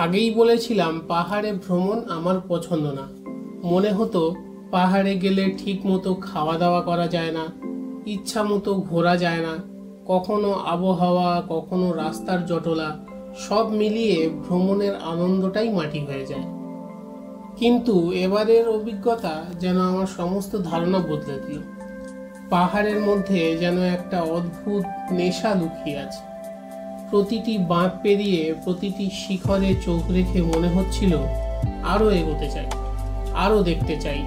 আগেই বলেছিলাম পাহাড়ে ভ্রমণ আমার পছন্দ না। মনে হতো পাহাড়ে গেলে ঠিক মতো খাওয়া দাওয়া করা যায় না, ইচ্ছা মতো ঘোরা যায় না, কখনো আবহাওয়া, কখনো রাস্তার জটলা, সব মিলিয়ে ভ্রমণের আনন্দটাই মাটি হয়ে যায়। কিন্তু এবারের অভিজ্ঞতা যেন আমার সমস্ত ধারণা বদলে দিল। পাহাড়ের মধ্যে যেন একটা অদ্ভুত নেশা লুকিয়ে আছে। প্রতিটি বাঁক পেরিয়ে প্রতিটি শিখরে চোখ রেখে মনে হচ্ছিল আরো এগোতে চাই, আরো দেখতে চাই।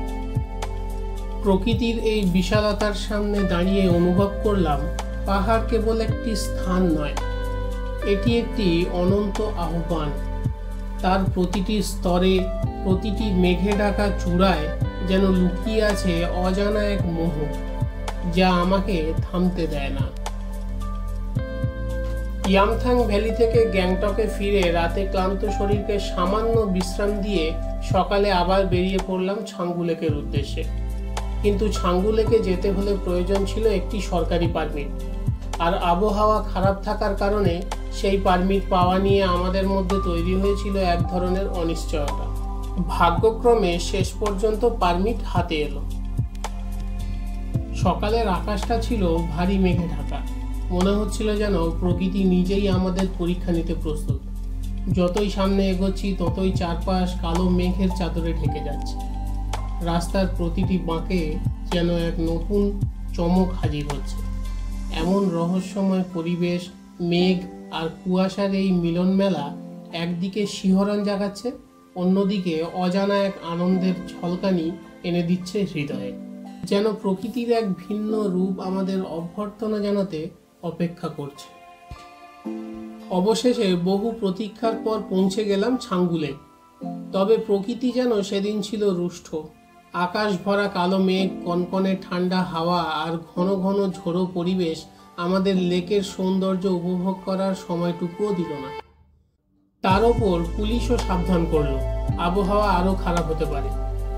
প্রকৃতির এই বিশালতার সামনে দাঁড়িয়ে অনুভব করলাম পাহাড় কেবল একটি স্থান নয়, এটি একটি অনন্ত আহ্বান। তার প্রতিটি স্তরে, প্রতিটি মেঘে ঢাকা চূড়ায় যেন লুকিয়ে আছে অজানা এক মোহ, যা আমাকে থামতে দেয় না। ইয়ামথাং ভ্যালি থেকে গ্যাংটকে ফিরে রাতে ক্লান্ত শরীরকে সামান্য বিশ্রাম দিয়ে সকালে আবার বেরিয়ে পড়লাম ছাঙ্গু লেকের উদ্দেশ্যে। কিন্তু ছাঙ্গু লেকে যেতে হলে প্রয়োজন ছিল একটি সরকারি পারমিট, আর আবহাওয়া খারাপ থাকার কারণে সেই পারমিট পাওয়া নিয়ে আমাদের মধ্যে তৈরি হয়েছিল এক ধরনের অনিশ্চয়তা। ভাগ্যক্রমে শেষ পর্যন্ত পারমিট হাতে এলো। সকালের আকাশটা ছিল ভারী মেঘে ঢাকা। মনে হচ্ছিল যেন প্রকৃতি নিজেই আমাদের পরীক্ষা নিতে প্রস্তুত। যতই সামনে এগোচ্ছি ততই চারপাশ কালো মেঘের চাদরে ঢেকে যাচ্ছে। রাস্তার প্রতিটি বাঁকে যেন এক নতুন চমক হাজির হচ্ছে। এমন রহস্যময় পরিবেশ, মেঘ আর কুয়াশার এই মিলন মেলা একদিকে শিহরণ জাগাচ্ছে, অন্যদিকে অজানা এক আনন্দের ঝলকানি এনে দিচ্ছে হৃদয়ে। যেন প্রকৃতির এক ভিন্ন রূপ আমাদের অভ্যর্থনা জানাতে অপেক্ষা করছে। অবশেষে বহু প্রতীক্ষার পর পৌঁছে গেলাম ছাঙ্গু লেক। তবে প্রকৃতি যেন সেদিন ছিল রুষ্ট। আকাশ ভরা কালো মেঘ, কনকনে ঠান্ডা হাওয়া আর ঘন ঘন ঝোড়ো পরিবেশ আমাদের লেকের সৌন্দর্য উপভোগ করার সময়টুকুও দিল না। তার ওপর পুলিশও সাবধান করলো, আবহাওয়া আরো খারাপ হতে পারে,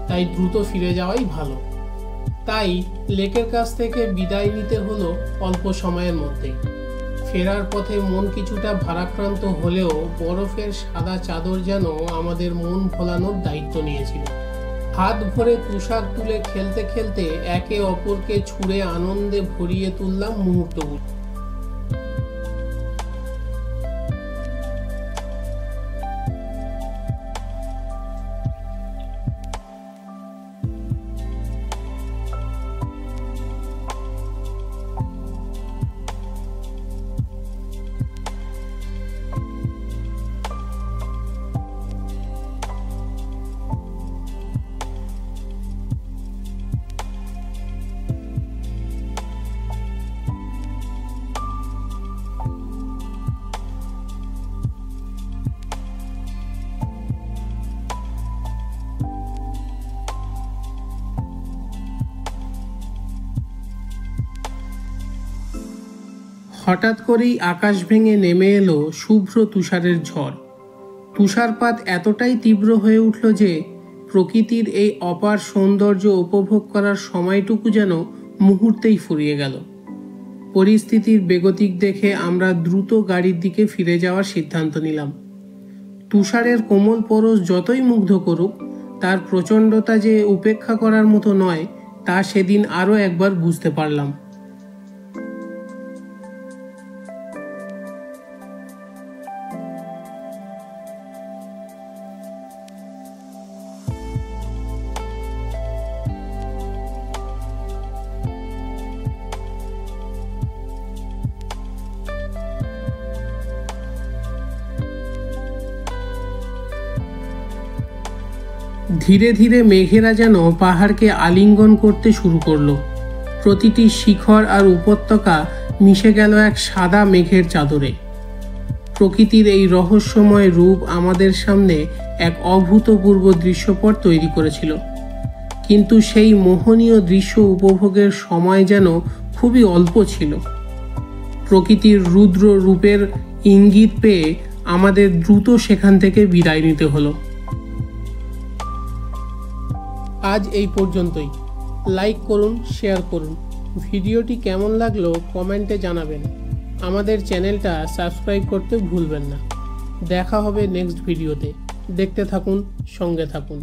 তাই দ্রুত ফিরে যাওয়াই ভালো। তাই লেকের কাছ থেকে বিদায় নিতে হলো অল্প সময়ের মধ্যেই। ফেরার পথে মন কিছুটা ভারাক্রান্ত হলেও বরফের সাদা চাদর যেন আমাদের মন ভোলানোর দায়িত্ব নিয়েছিল। হাত ভরে তুষার তুলে খেলতে খেলতে একে অপরকে ছুঁড়ে আনন্দে ভরিয়ে তুললাম মুহূর্তগুলো। হঠাৎ করেই আকাশ ভেঙে নেমে এলো শুভ্র তুষারের ঝড়। তুষারপাত এতটাই তীব্র হয়ে উঠল যে প্রকৃতির এই অপার সৌন্দর্য উপভোগ করার সময়টুকু যেন মুহূর্তেই ফুরিয়ে গেল। পরিস্থিতির বেগতিক দেখে আমরা দ্রুত গাড়ির দিকে ফিরে যাওয়ার সিদ্ধান্ত নিলাম। তুষারের কোমল পরশ যতই মুগ্ধ করুক, তার প্রচণ্ডতা যে উপেক্ষা করার মতো নয় তা সেদিন আরও একবার বুঝতে পারলাম। ধীরে ধীরে মেঘেরা যেন পাহাড়কে আলিঙ্গন করতে শুরু করলো। প্রতিটি শিখর আর উপত্যকা মিশে গেল এক সাদা মেঘের চাদরে। প্রকৃতির এই রহস্যময় রূপ আমাদের সামনে এক অভূতপূর্ব দৃশ্যপট তৈরি করেছিল। কিন্তু সেই মোহনীয় দৃশ্য উপভোগের সময় যেন খুবই অল্প ছিল। প্রকৃতির রুদ্র রূপের ইঙ্গিত পেয়ে আমাদের দ্রুত সেখান থেকে বিদায় নিতে হলো। আজ এই পর্যন্তই। লাইক করুন, শেয়ার করুন। ভিডিওটি কেমন লাগলো কমেন্টে জানাবেন। আমাদের চ্যানেলটা সাবস্ক্রাইব করতে ভুলবেন না। দেখা হবে নেক্সট ভিডিওতে। দেখতে থাকুন, সঙ্গে থাকুন।